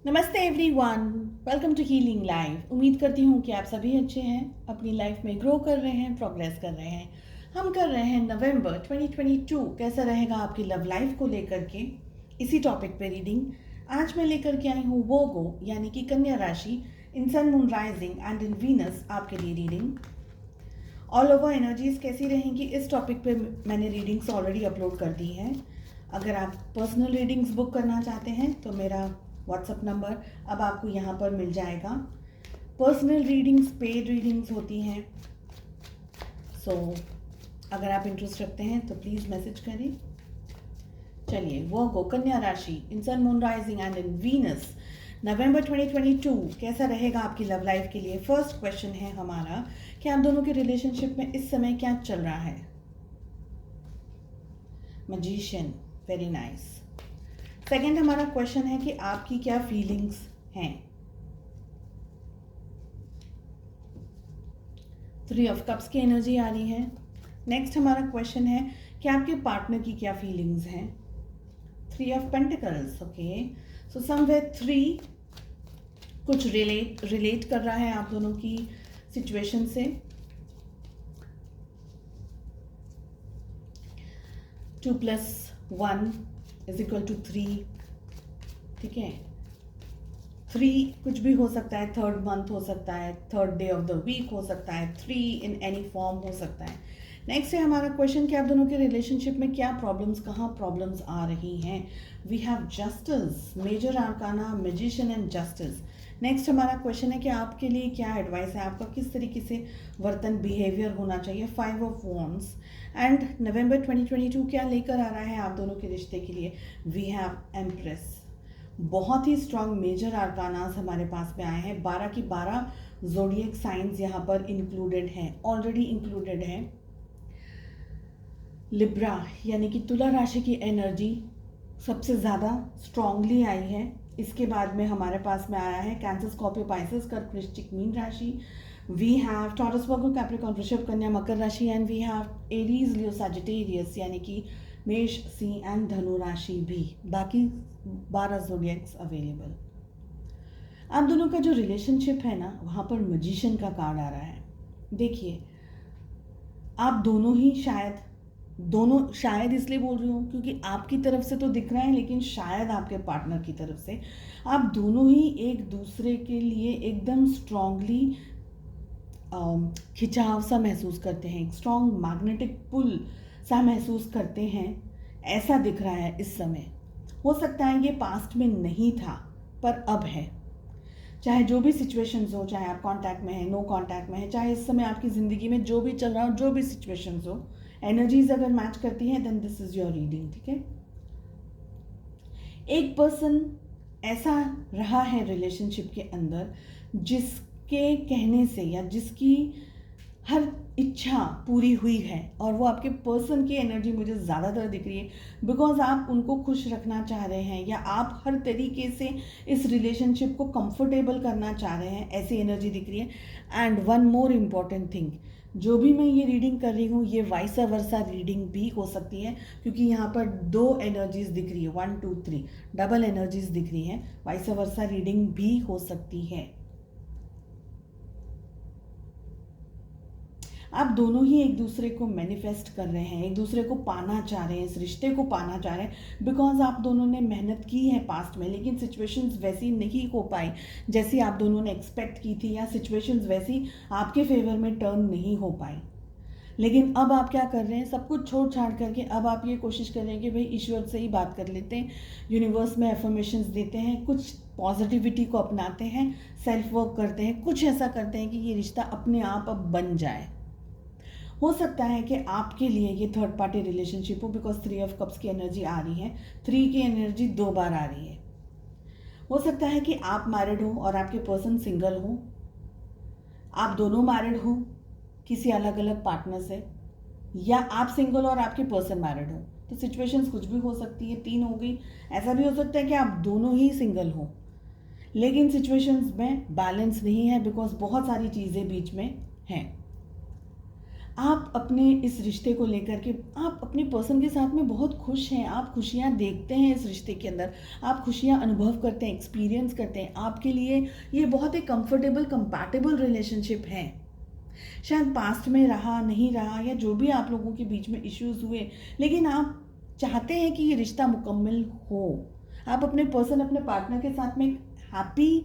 नमस्ते everyone, welcome to healing life. उम्मीद करती हूँ कि आप सभी अच्छे हैं, अपनी लाइफ में ग्रो कर रहे हैं, प्रोग्रेस कर रहे हैं। हम कर रहे हैं नवंबर 2022 कैसा रहेगा आपकी लव लाइफ को लेकर के इसी टॉपिक पे रीडिंग। आज मैं लेकर के आई हूँ वोगो यानी कि कन्या राशि in sun moon rising and in Venus आपके लिए रीडिंग। ऑल ओवर एनर्जीज कैसी रहेंगी इस टॉपिक पे मैंने रीडिंग्स ऑलरेडी अपलोड कर दी हैं। अगर आप पर्सनल रीडिंग्स बुक करना चाहते हैं तो मेरा व्हाट्सअप नंबर अब आपको यहाँ पर मिल जाएगा। पर्सनल रीडिंग्स पेड रीडिंग्स होती हैं, सो अगर आप इंटरेस्ट रखते हैं तो प्लीज़ मैसेज करें। चलिए, वो कन्या राशि in sun moon rising and in Venus नवंबर 2022 कैसा रहेगा आपकी लव लाइफ के लिए। फर्स्ट क्वेश्चन है हमारा कि आप दोनों के रिलेशनशिप में इस समय क्या चल रहा है। Magician, very nice. सेकेंड हमारा क्वेश्चन है कि आपकी क्या फीलिंग्स हैं। 3 ऑफ कप्स की एनर्जी आ रही है। नेक्स्ट हमारा क्वेश्चन है कि आपके पार्टनर की क्या फीलिंग्स हैं। 3 of pentacles, okay. So somewhere 3 कुछ रिलेट कर रहा है आप दोनों की सिचुएशन से। 2 + 1 = 3, ठीक है। 3 कुछ भी हो सकता है, थर्ड मंथ हो सकता है, third day of the week हो सकता है, 3 इन एनी फॉर्म हो सकता है। नेक्स्ट है हमारा क्वेश्चन कि आप दोनों के रिलेशनशिप में क्या प्रॉब्लम्स, कहाँ प्रॉब्लम्स आ रही हैं। We have justice, major arcana, magician and justice. Next हमारा क्वेश्चन है कि आपके लिए क्या एडवाइस है, आपका किस तरीके से वर्तन, बिहेवियर होना चाहिए। 5 ऑफ वॉन्ड्स एंड नवंबर 2022 क्या लेकर आ रहा है आप दोनों के रिश्ते के लिए। We have empress. बहुत ही स्ट्रॉन्ग मेजर आर्कानास हमारे पास में आए हैं। 12 की 12 जोडियक साइंस यहाँ पर इंक्लूडेड हैं, ऑलरेडी इंक्लूडेड हैं। लिब्रा यानी कि तुला राशि की एनर्जी सबसे ज़्यादा स्ट्रांगली आई है। इसके बाद में हमारे पास में आया है कैंसर, स्कॉर्पियो, पाइसेस, कर्क, वृश्चिक, मीन राशि। We have Taurus, Virgo, Capricorn, वृषभ, कन्या, मकर राशि and we have Aries, Leo, Sagittarius यानी कि मेष, सिंह एंड धनु राशि भी। बाकी 12 जोडियक्स अवेलेबल। आप दोनों का जो रिलेशनशिप है ना, वहाँ पर मैजिशियन का कार्ड आ रहा है। देखिए, आप दोनों शायद इसलिए बोल रही हूँ क्योंकि आपकी तरफ से तो दिख रहा है, लेकिन शायद आपके पार्टनर की तरफ से आप दोनों ही एक दूसरे के लिए एकदम स्ट्रांगली खिंचाव सा महसूस करते हैं, एक स्ट्रॉन्ग मैग्नेटिक पुल सा महसूस करते हैं, ऐसा दिख रहा है इस समय। हो सकता है ये पास्ट में नहीं था पर अब है। चाहे जो भी सिचुएशंस हो, चाहे आप कांटेक्ट में हैं, नो कांटेक्ट में हैं, चाहे इस समय आपकी ज़िंदगी में जो भी चल रहा हो, जो भी सिचुएशंस हो, एनर्जीज अगर मैच करती हैं then this is your reading, ठीक है। एक पर्सन ऐसा रहा है रिलेशनशिप के अंदर जिसके कहने से या जिसकी हर इच्छा पूरी हुई है, और वो आपके पर्सन की एनर्जी मुझे ज़्यादातर दिख रही है बिकॉज आप उनको खुश रखना चाह रहे हैं या आप हर तरीके से इस रिलेशनशिप को कंफर्टेबल करना चाह रहे हैं, ऐसी एनर्जी दिख रही है। And one more important thing, जो भी मैं ये रीडिंग कर रही हूँ ये वाइस वर्सा रीडिंग भी हो सकती है क्योंकि यहाँ पर 2 एनर्जीज दिख रही है, 1 2 3 डबल एनर्जीज दिख रही हैं। वाइस वर्सा रीडिंग भी हो सकती है। आप दोनों ही एक दूसरे को मैनिफेस्ट कर रहे हैं, एक दूसरे को पाना चाह रहे हैं, इस रिश्ते को पाना चाह रहे हैं बिकॉज आप दोनों ने मेहनत की है पास्ट में, लेकिन सिचुएशंस वैसी नहीं हो पाई जैसी आप दोनों ने एक्सपेक्ट की थी, या सिचुएशंस वैसी आपके फेवर में टर्न नहीं हो पाई। लेकिन अब आप क्या कर रहे हैं, सब कुछ छोड़ छाड़ करके अब आप ये कोशिश कर रहे हैं कि भाई ईश्वर से ही बात कर लेते हैं, यूनिवर्स में एफर्मेशंस देते हैं, कुछ पॉजिटिविटी को अपनाते हैं, सेल्फ वर्क करते हैं, कुछ ऐसा करते हैं कि ये रिश्ता अपने आप अब बन जाए। हो सकता है कि आपके लिए ये थर्ड पार्टी रिलेशनशिप हो बिकॉज 3 ऑफ कप्स की एनर्जी आ रही है, 3 की एनर्जी 2 बार आ रही है। हो सकता है कि आप मैरिड हो और आपके पर्सन सिंगल हो, आप दोनों मैरिड हो किसी अलग अलग पार्टनर से, या आप सिंगल और आपके पर्सन मैरिड हो। तो सिचुएशंस कुछ भी हो सकती है, 3 हो गई। ऐसा भी हो सकता है कि आप दोनों ही सिंगल हो लेकिन सिचुएशंस में बैलेंस नहीं है बिकॉज बहुत सारी चीज़ें बीच में हैं। आप अपने इस रिश्ते को लेकर के आप अपने पर्सन के साथ में बहुत खुश हैं, आप खुशियाँ देखते हैं इस रिश्ते के अंदर, आप खुशियाँ अनुभव करते हैं, एक्सपीरियंस करते हैं। आपके लिए ये बहुत ही कंफर्टेबल कंपैटिबल रिलेशनशिप है। शायद पास्ट में रहा नहीं रहा या जो भी आप लोगों के बीच में इश्यूज हुए, लेकिन आप चाहते हैं कि ये रिश्ता मुकम्मल हो। आप अपने पर्सन, अपने पार्टनर के साथ में एक हैप्पी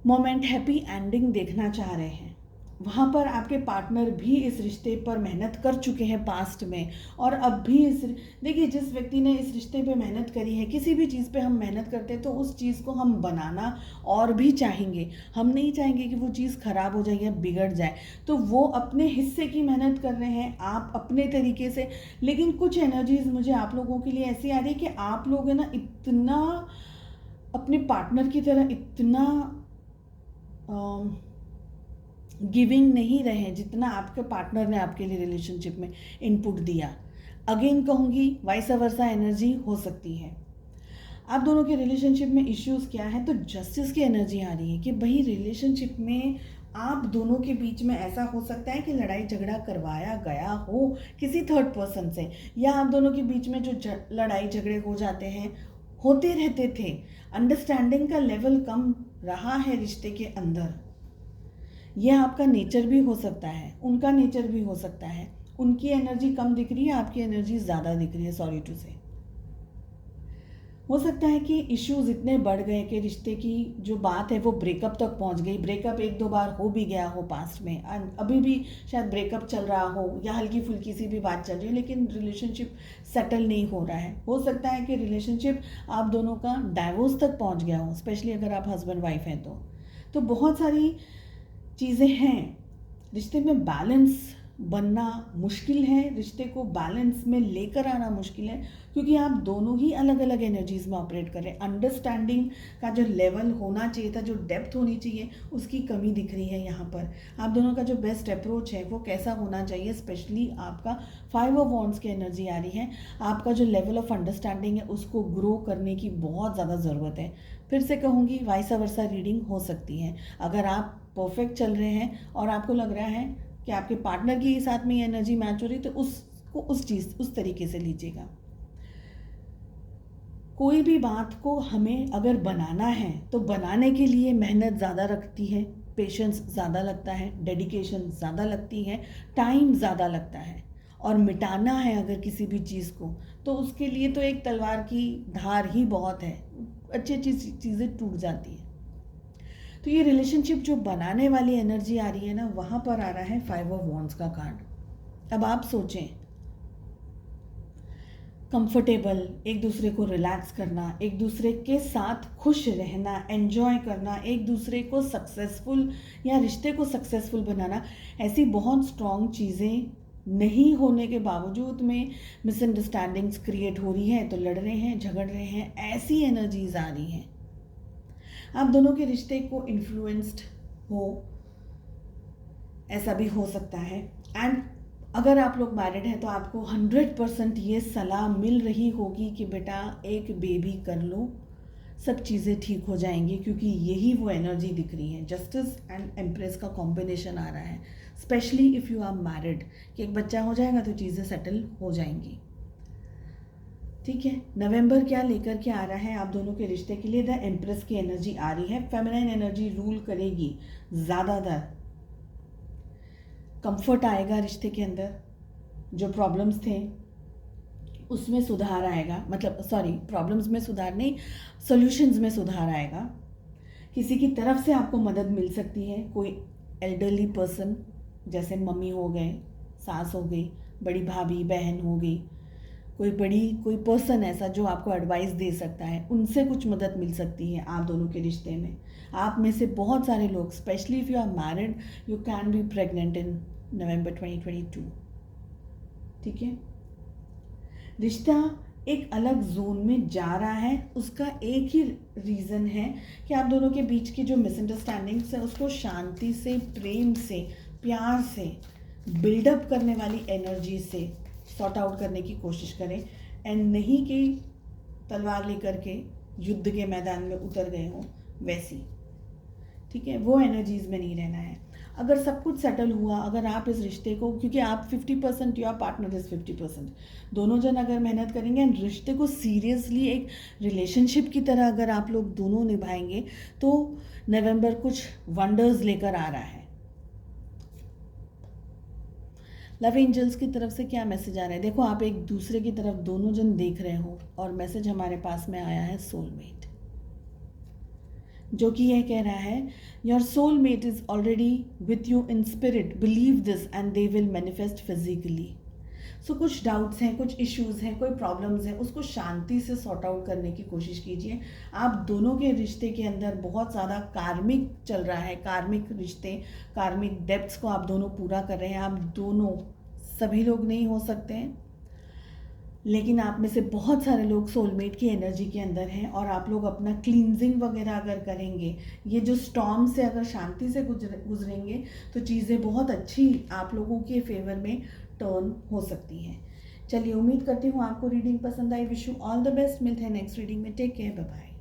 मोमेंट, हैप्पी एंडिंग देखना चाह रहे हैं। वहाँ पर आपके पार्टनर भी इस रिश्ते पर मेहनत कर चुके हैं पास्ट में, और अब भी देखिए, जिस व्यक्ति ने इस रिश्ते पे मेहनत करी है, किसी भी चीज़ पे हम मेहनत करते हैं तो उस चीज़ को हम बनाना और भी चाहेंगे। हम नहीं चाहेंगे कि वो चीज़ ख़राब हो जाए या बिगड़ जाए। तो वो अपने हिस्से की मेहनत कर रहे हैं, आप अपने तरीके से। लेकिन कुछ एनर्जीज मुझे आप लोगों के लिए ऐसी आ रही है कि आप लोग है ना इतना अपने पार्टनर की तरह इतना गिविंग नहीं रहे जितना आपके पार्टनर ने आपके लिए रिलेशनशिप में इनपुट दिया। अगेन कहूँगी, वाइस वर्सा एनर्जी हो सकती है। आप दोनों के रिलेशनशिप में इश्यूज क्या है, तो जस्टिस की एनर्जी आ रही है कि भाई रिलेशनशिप में आप दोनों के बीच में ऐसा हो सकता है कि लड़ाई झगड़ा करवाया गया हो किसी थर्ड पर्सन से, या आप दोनों के बीच में जो लड़ाई झगड़े हो जाते हैं, होते रहते थे, अंडरस्टैंडिंग का लेवल कम रहा है रिश्ते के अंदर। यह आपका नेचर भी हो सकता है, उनका नेचर भी हो सकता है। उनकी एनर्जी कम दिख रही है, आपकी एनर्जी ज़्यादा दिख रही है, सॉरी टू से। हो सकता है कि इश्यूज इतने बढ़ गए कि रिश्ते की जो बात है वो ब्रेकअप तक पहुंच गई। ब्रेकअप एक दो बार हो भी गया हो पास्ट में, अभी भी शायद ब्रेकअप चल रहा हो या हल्की फुल्की सी भी बात चल रही है, लेकिन रिलेशनशिप सेटल नहीं हो रहा है। हो सकता है कि रिलेशनशिप आप दोनों का डाइवोर्स तक पहुंच गया हो, स्पेशली अगर आप हस्बैंड वाइफ हैं तो बहुत सारी चीज़ें हैं। रिश्ते में बैलेंस बनना मुश्किल है, रिश्ते को बैलेंस में लेकर आना मुश्किल है, क्योंकि आप दोनों ही अलग अलग एनर्जीज में ऑपरेट कर रहे हैं। अंडरस्टैंडिंग का जो लेवल होना चाहिए था, जो डेप्थ होनी चाहिए, उसकी कमी दिख रही है यहाँ पर। आप दोनों का जो बेस्ट अप्रोच है वो कैसा होना चाहिए, स्पेशली आपका 5 ऑफ वॉन्ड्स की एनर्जी आ रही है। आपका जो लेवल ऑफ अंडरस्टैंडिंग है उसको ग्रो करने की बहुत ज़्यादा ज़रूरत है। फिर से कहूँगी, वाइस वर्सा रीडिंग हो सकती है। अगर आप परफेक्ट चल रहे हैं और आपको लग रहा है कि आपके पार्टनर के साथ में ये एनर्जी मैच हो रही, तो उसको उस तरीके से लीजिएगा। कोई भी बात को हमें अगर बनाना है तो बनाने के लिए मेहनत ज़्यादा रखती है, पेशेंस ज़्यादा लगता है, डेडिकेशन ज़्यादा लगती है, टाइम ज़्यादा लगता है। और मिटाना है अगर किसी भी चीज़ को, तो उसके लिए तो एक तलवार की धार ही बहुत है, अच्छी अच्छी चीज़ें टूट जाती है। तो ये रिलेशनशिप जो बनाने वाली एनर्जी आ रही है ना, वहाँ पर आ रहा है 5 ऑफ वॉन्ड्स का कार्ड। अब आप सोचें, कंफर्टेबल, एक दूसरे को रिलैक्स करना, एक दूसरे के साथ खुश रहना, एंजॉय करना, एक दूसरे को सक्सेसफुल या रिश्ते को सक्सेसफुल बनाना, ऐसी बहुत स्ट्रॉन्ग चीज़ें नहीं होने के बावजूद में मिसअंडरस्टैंडिंग्स क्रिएट हो रही हैं, तो लड़ रहे हैं, झगड़ रहे हैं, ऐसी एनर्जीज आ रही हैं। आप दोनों के रिश्ते को इन्फ्लुएंस्ड हो, ऐसा भी हो सकता है। एंड अगर आप लोग मैरिड हैं तो आपको 100% ये सलाह मिल रही होगी कि बेटा एक बेबी कर लो, सब चीज़ें ठीक हो जाएंगी, क्योंकि यही वो एनर्जी दिख रही है। जस्टिस एंड एम्प्रेस का कॉम्बिनेशन आ रहा है, specially if you are married, कि एक बच्चा हो जाएगा तो चीज़ें सेटल हो जाएंगी। ठीक है, नवंबर क्या लेकर के आ रहा है आप दोनों के रिश्ते के लिए? द एम्प्रेस की एनर्जी आ रही है। फेमिनाइन एनर्जी रूल करेगी ज़्यादातर। कंफर्ट आएगा रिश्ते के अंदर, जो प्रॉब्लम्स थे उसमें सुधार आएगा, मतलब सॉरी, प्रॉब्लम्स में सुधार नहीं, सॉल्यूशंस में सुधार आएगा। किसी की तरफ से आपको मदद मिल सकती है, कोई एल्डरली पर्सन, जैसे मम्मी हो गए, सास हो गई, बड़ी भाभी बहन हो गई, कोई पर्सन ऐसा जो आपको एडवाइस दे सकता है, उनसे कुछ मदद मिल सकती है आप दोनों के रिश्ते में। आप में से बहुत सारे लोग, specially if you are married, you can be pregnant in November 2022। ठीक है, रिश्ता एक अलग जोन में जा रहा है। उसका एक ही रीज़न है कि आप दोनों के बीच की जो मिसअंडरस्टैंडिंग्स है उसको शांति से, प्रेम से, प्यार से, बिल्डअप करने वाली एनर्जी से सॉर्ट आउट करने की कोशिश करें, एंड नहीं कि तलवार लेकर के युद्ध के मैदान में उतर गए हों वैसी। ठीक है, वो एनर्जीज़ में नहीं रहना है। अगर सब कुछ सेटल हुआ, अगर आप इस रिश्ते को, क्योंकि आप 50%, योर पार्टनर इज़ 50%, दोनों जन अगर मेहनत करेंगे एंड रिश्ते को सीरियसली एक रिलेशनशिप की तरह अगर आप लोग दोनों निभाएंगे, तो नवंबर कुछ वंडर्स लेकर आ रहा है। लव एंजल्स की तरफ से क्या मैसेज आ रहा है? देखो, आप एक दूसरे की तरफ दोनों जन देख रहे हो और मैसेज हमारे पास में आया है सोलमेट, जो कि यह कह रहा है your soulmate is already with you in spirit, believe this and they will manifest physically. So कुछ डाउट्स हैं, कुछ इश्यूज हैं, कोई प्रॉब्लम्स हैं, उसको शांति से सॉर्ट आउट करने की कोशिश कीजिए। आप दोनों के रिश्ते के अंदर बहुत ज़्यादा कार्मिक चल रहा है, कार्मिक रिश्ते, कार्मिक डेप्थ्स को आप दोनों पूरा कर रहे हैं। आप दोनों, सभी लोग नहीं हो सकते हैं, लेकिन आप में से बहुत सारे लोग सोलमेट की एनर्जी के अंदर हैं, और आप लोग अपना क्लींजिंग वगैरह अगर करेंगे, ये जो स्टॉर्म से अगर शांति से गुजरेंगे, तो चीज़ें बहुत अच्छी आप लोगों के फेवर में टर्न हो सकती हैं। चलिए, उम्मीद करती हूँ आपको रीडिंग पसंद आई। Wish you all the best. मिलते हैं नेक्स्ट रीडिंग में। Take care, bye bye.